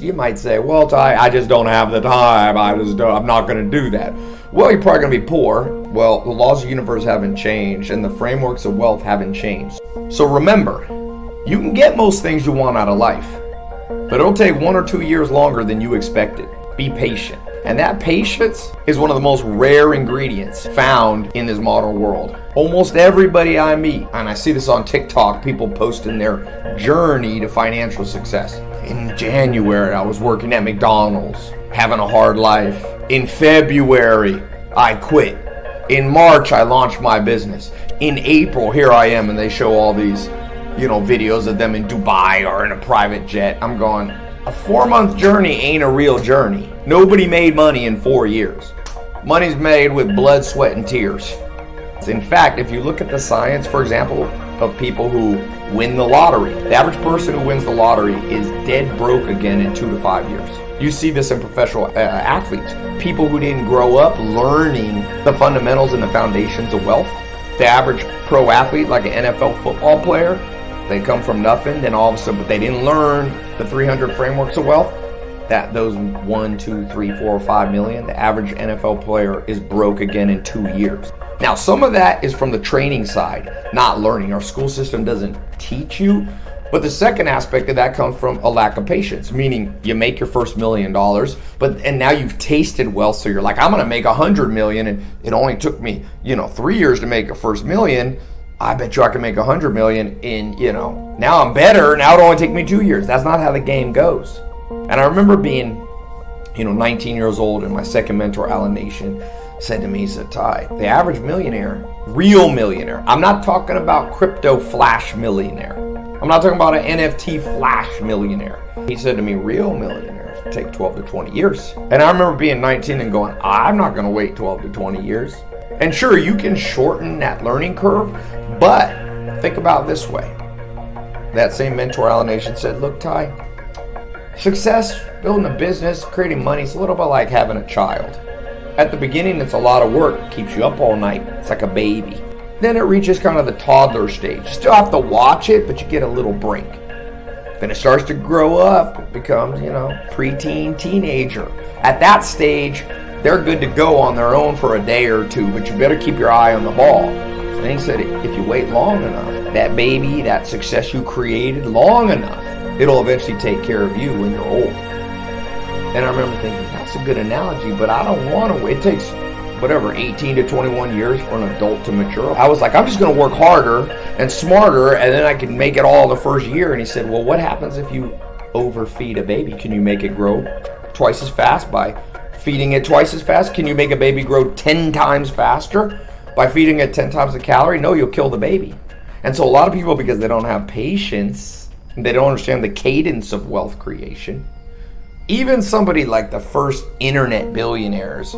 You might say, well, Ty, I just don't have the time. I'm not going to do that. Well, you're probably going to be poor. Well, the laws of the universe haven't changed and the frameworks of wealth haven't changed. So remember, you can get most things you want out of life, but it'll take 1 or 2 years longer than you expected. Be patient. And that patience is one of the most rare ingredients found in this modern world. Almost everybody I meet, and I see this on TikTok, people posting their journey to financial success. In January, I was working at McDonald's, having a hard life. In February, I quit. In March, I launched my business. In April, here I am, and they show all these, videos of them in Dubai or in a private jet. I'm going, a 4-month journey ain't a real journey. Nobody made money in 4 years. Money's made with blood, sweat, and tears. In fact, if you look at the science, for example, of people who win the lottery, the average person who wins the lottery is dead broke again in 2 to 5 years. You see this in professional athletes. People who didn't grow up learning the fundamentals and the foundations of wealth. The average pro athlete, like an NFL football player, they come from nothing, then all of a sudden, but they didn't learn the 300 frameworks of wealth. That those 1, 2, 3, 4, 5 million, the average NFL player is broke again in 2 years. Now, some of that is from the training side, not learning. Our school system doesn't teach you. But the second aspect of that comes from a lack of patience, meaning you make your first $1 million, and now you've tasted wealth, so you're like, I'm going to make 100 million, and it only took me, 3 years to make a first million. I bet you I can make 100 million in, now I'm better. Now it'll only take me 2 years. That's not how the game goes. And I remember being, 19 years old, and my second mentor, Alan Nation, said to me, he said, Ty, the average millionaire, real millionaire, I'm not talking about crypto flash millionaire. I'm not talking about an NFT flash millionaire. He said to me, real millionaires take 12 to 20 years. And I remember being 19 and going, I'm not going to wait 12 to 20 years. And sure, you can shorten that learning curve, but think about it this way. That same mentor, Alan Nation, said, look, Ty, success, building a business, creating money, it's a little bit like having a child. At the beginning, it's a lot of work. Keeps you up all night. It's like a baby. Then it reaches kind of the toddler stage. You still have to watch it, but you get a little break. Then it starts to grow up. It becomes, preteen, teenager. At that stage, they're good to go on their own for a day or two, but you better keep your eye on the ball. And he said, if you wait long enough, that baby, that success you created long enough, it'll eventually take care of you when you're old. And I remember thinking, that's a good analogy, but I don't want to wait. It takes, 18 to 21 years for an adult to mature. I was like, I'm just going to work harder and smarter, and then I can make it all the first year. And he said, well, what happens if you overfeed a baby? Can you make it grow twice as fast by feeding it twice as fast? Can you make a baby grow 10 times faster by feeding it 10 times the calorie? No, you'll kill the baby. And so a lot of people, because they don't have patience, they don't understand the cadence of wealth creation. Even somebody like the first internet billionaires,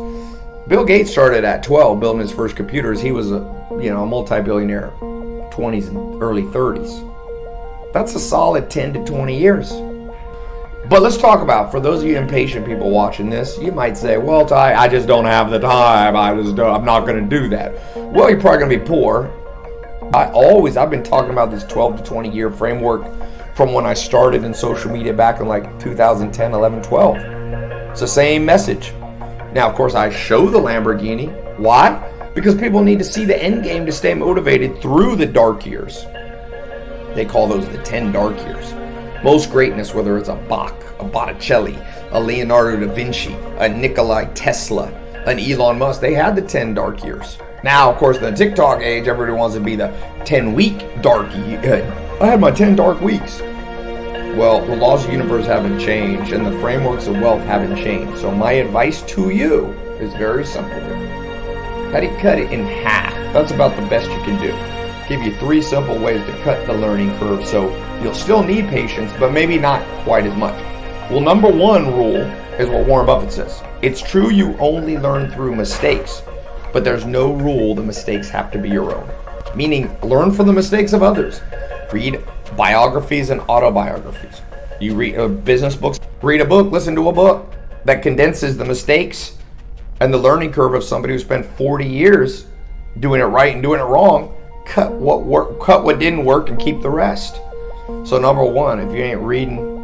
Bill Gates started at 12 building his first computers. He was a multi-billionaire, 20s and early 30s. That's a solid 10 to 20 years. But let's talk about, for those of you impatient people watching this, you might say, well, Ty, I just don't have the time. I'm not going to do that. Well, you're probably going to be poor. I've been talking about this 12 to 20 year framework from when I started in social media back in like 2010, 11, 12. It's the same message. Now, of course, I show the Lamborghini. Why? Because people need to see the end game to stay motivated through the dark years. They call those the 10 dark years. Most greatness, whether it's a Bach, a Botticelli, a Leonardo da Vinci, a Nikola Tesla, an Elon Musk, they had the 10 dark years. Now, of course, in the TikTok age, everybody wants to be the 10-week dark year. I had my 10 dark weeks. Well, the laws of the universe haven't changed, and the frameworks of wealth haven't changed. So my advice to you is very simple. How do you cut it in half? That's about the best you can do. Give you 3 simple ways to cut the learning curve, so you'll still need patience, but maybe not quite as much. Well, number 1 rule is what Warren Buffett says. It's true you only learn through mistakes, but there's no rule the mistakes have to be your own. Meaning, learn from the mistakes of others. Read biographies and autobiographies. You read business books. Read a book, listen to a book that condenses the mistakes and the learning curve of somebody who spent 40 years doing it right and doing it wrong. Cut what didn't work and keep the rest. So number 1, if you ain't reading,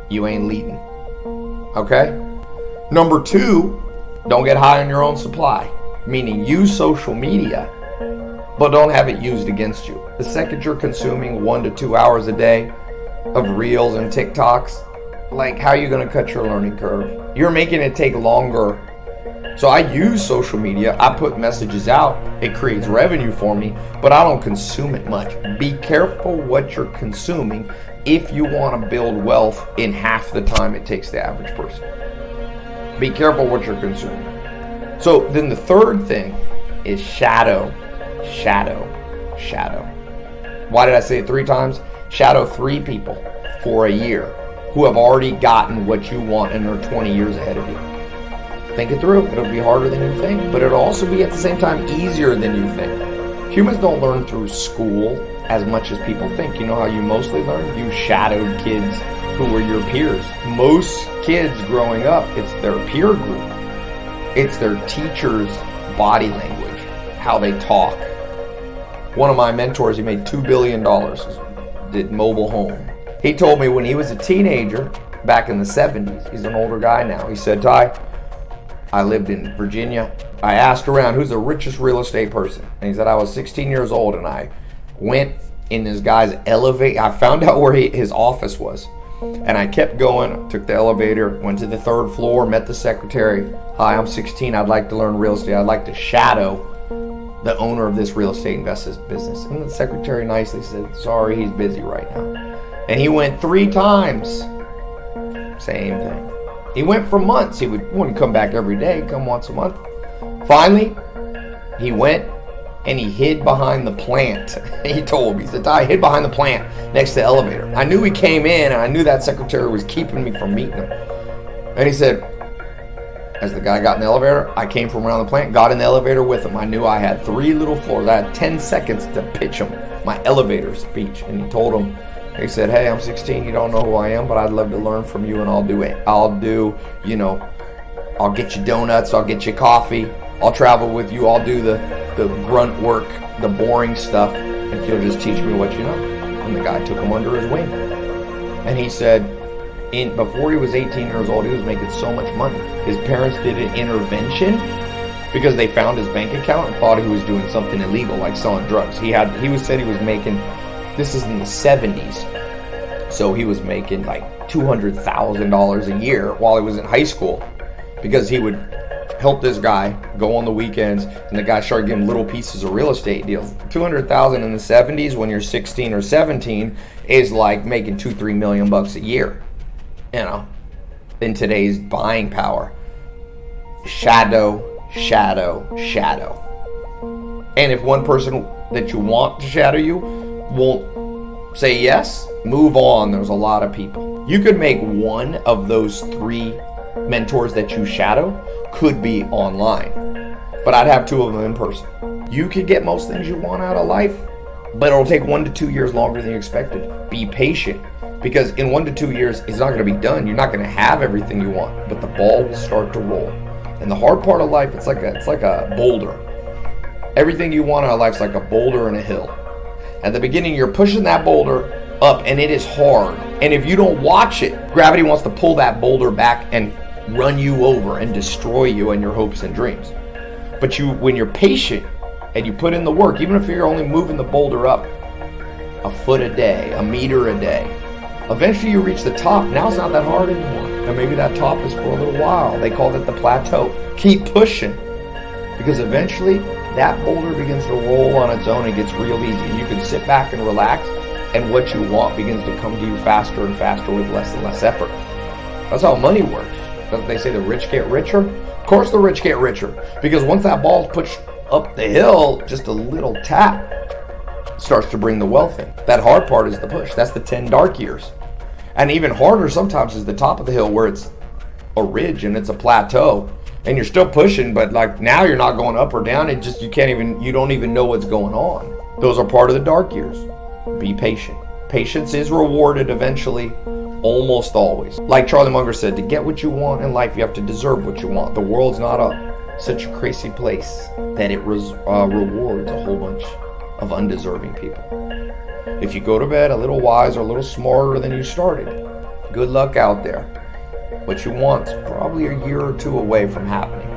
you ain't leading. Okay? Number 2, don't get high on your own supply. Meaning use social media, but don't have it used against you. The second you're consuming 1 to 2 hours a day of reels and TikToks, like, how are you going to cut your learning curve? You're making it take longer. So I use social media. I put messages out. It creates revenue for me, but I don't consume it much. Be careful what you're consuming if you want to build wealth in half the time it takes the average person. Be careful what you're consuming. So then the third thing is shadow. Why did I say it 3 times? Shadow 3 people for a year who have already gotten what you want and are 20 years ahead of you. Think it through. It'll be harder than you think, but it'll also be at the same time easier than you think. Humans don't learn through school as much as people think. You know how you mostly learn? You shadowed kids who were your peers. Most kids growing up, it's their peer group. It's their teacher's body language, how they talk. One of my mentors, he made $2 billion, did mobile home. He told me when he was a teenager, back in the 70s, he's an older guy now, he said, Ty, I lived in Virginia. I asked around, who's the richest real estate person? And he said, I was 16 years old and I went in this guy's elevator. I found out where his office was. And I kept going, took the elevator, went to the 3rd floor, met the secretary. Hi, I'm 16. I'd like to learn real estate. I'd like to shadow the owner of this real estate investment business. And the secretary nicely said, sorry, he's busy right now. And he went 3 times. Same thing. He went for months. He wouldn't come back every day, come once a month. Finally, he went and he hid behind the plant. He told me, he said, I hid behind the plant next to the elevator. I knew he came in and I knew that secretary was keeping me from meeting him. And he said, as the guy got in the elevator, I came from around the plant, got in the elevator with him. I knew I had 3 little floors. I had 10 seconds to pitch him my elevator speech. And he told him, he said, hey, I'm 16. You don't know who I am, but I'd love to learn from you and I'll get you donuts. I'll get you coffee. I'll travel with you. I'll do the grunt work, the boring stuff, if you'll just teach me what you know. And the guy took him under his wing. And he said, before he was 18 years old, he was making so much money. His parents did an intervention because they found his bank account and thought he was doing something illegal, like selling drugs. He said he was making, this is in the 70s, so he was making like $200,000 a year while he was in high school because he would help this guy go on the weekends, and the guy started giving little pieces of real estate deals. $200,000 in the 70s when you're 16 or 17 is like making $2-3 million bucks a year, in today's buying power. Shadow. And if one person that you want to shadow you won't say yes, move on. There's a lot of people. You could make one of those 3 mentors that you shadow could be online, but I'd have 2 of them in person. You could get most things you want out of life, but it'll take 1 to 2 years longer than you expected. Be patient, because in 1 to 2 years, it's not going to be done. You're not going to have everything you want, but the ball will start to roll. And the hard part of life, it's like a boulder. Everything you want out of life is like a boulder and a hill. At the beginning, you're pushing that boulder up, and it is hard. And if you don't watch it, gravity wants to pull that boulder back and run you over and destroy you and your hopes and dreams. But when you're patient and you put in the work, even if you're only moving the boulder up a foot a day, a meter a day, eventually you reach the top. Now it's not that hard anymore. And maybe that top is for a little while. They call it the plateau. Keep pushing, because eventually that boulder begins to roll on its own and gets real easy. You can sit back and relax, and what you want begins to come to you faster and faster with less and less effort. That's how money works. Doesn't they say the rich get richer? Of course the rich get richer, because once that ball's pushed up the hill, just a little tap starts to bring the wealth in. That hard part is the push. That's the 10 dark years. And even harder sometimes is the top of the hill, where it's a ridge and it's a plateau and you're still pushing, but like now you're not going up or down. You don't even know what's going on. Those are part of the dark years. Be patient. Patience is rewarded eventually, almost always. Like Charlie Munger said, to get what you want in life, you have to deserve what you want. The world's not such a crazy place that it rewards a whole bunch of undeserving people. If you go to bed a little wiser, a little smarter than you started, good luck out there. what you want's probably a year or two away from happening.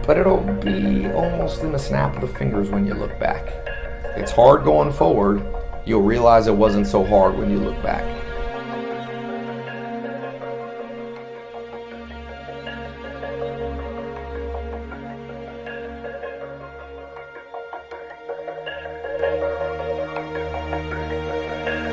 But it'll be almost in a snap of the fingers when you look back. It's hard going forward. You'll realize it wasn't so hard when you look back.